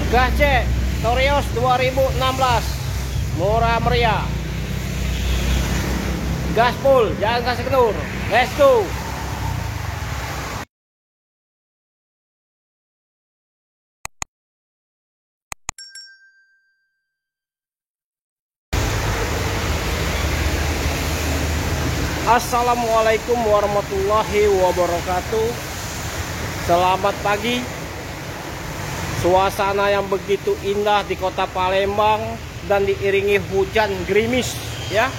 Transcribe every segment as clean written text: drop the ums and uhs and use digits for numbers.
Gas C Torios 2016, murah meriah. Gaspol, jangan kasih kenur. Let's go. Assalamualaikum warahmatullahi wabarakatuh. Selamat pagi. Suasana yang begitu indah di kota Palembang dan diiringi hujan gerimis ya.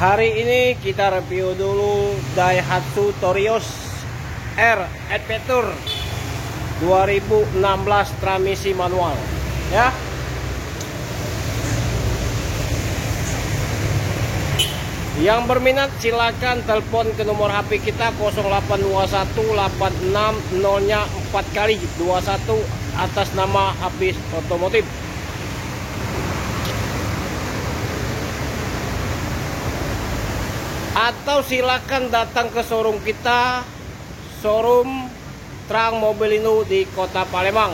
Hari ini kita review dulu Daihatsu Torios R Adventure 2016 transmisi manual ya. Yang berminat silakan telepon ke nomor HP kita 082186 4 kali 21 atas nama Habis Otomotif. Atau silakan datang ke showroom kita, showroom Trang Mobilindo di Kota Palembang,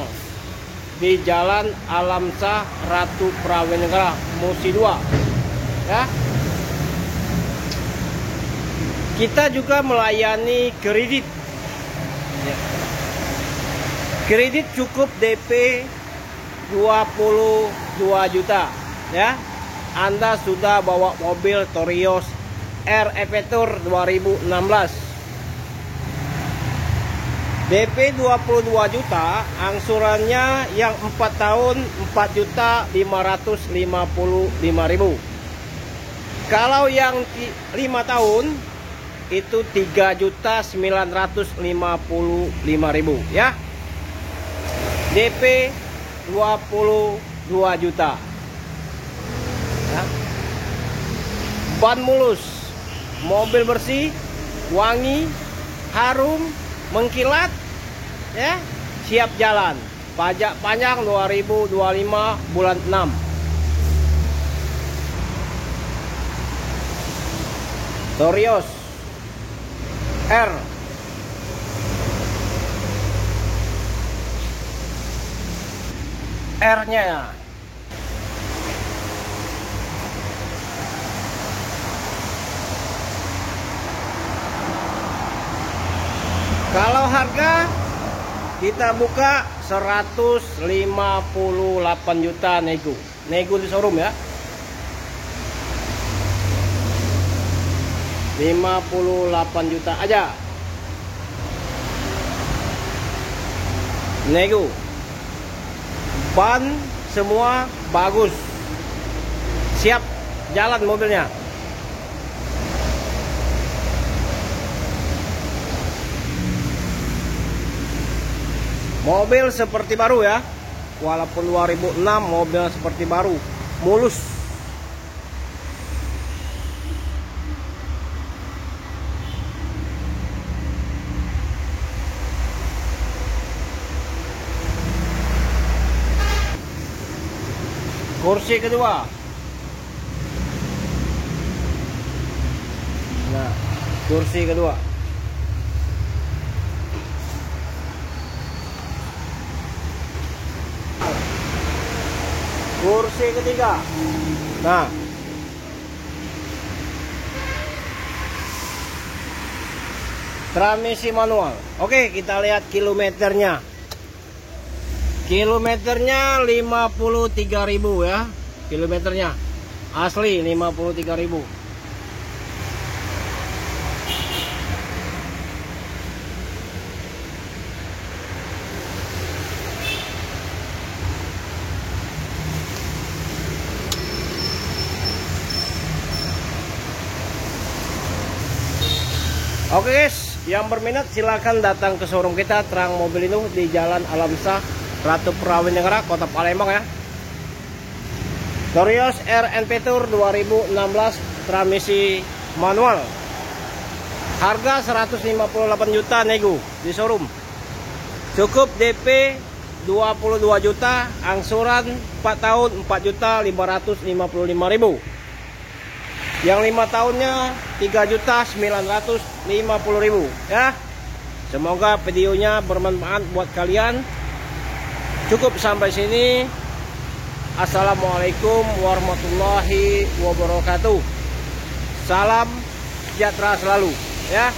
di Jalan Alamsah Ratu Prawenegara Musi 2 ya. Kita juga melayani kredit ya. Kredit cukup DP 22 juta ya. Anda sudah bawa mobil Torios R Adventure 2016. DP 22 juta, angsurannya yang 4 tahun 4.555.000. Kalau yang 5 tahun itu 3.955.000 ya. DP 22 juta ya. Ban mulus, mobil bersih, wangi, harum, mengkilat ya, siap jalan. Pajak panjang 2025 bulan 6. Torios R R-nya kalau harga kita buka 158 juta nego di showroom ya. 58 juta aja nego. Ban semua bagus, siap jalan mobilnya. Mobil seperti baru ya, walaupun 2006 mobil seperti baru, mulus. Kursi kedua, nah kursi kedua. Kursi ketiga, nah transmisi manual. Oke, kita lihat kilometernya. Kilometernya 53.000 ya. Kilometernya asli 53.000. Oke guys, yang berminat silakan datang ke showroom kita Trang Mobilindo di Jalan Alamsah Ratu Prawenegara Kota Palembang ya. Torios R Adventure 2016 transmisi manual. Harga 158 juta nego di showroom. Cukup DP 22 juta, angsuran 4 tahun 4.555.000. Yang 5 tahunnya 3.950.000 ya. Semoga videonya bermanfaat buat kalian. Cukup sampai sini. Assalamualaikum warahmatullahi wabarakatuh. Salam sejahtera selalu ya.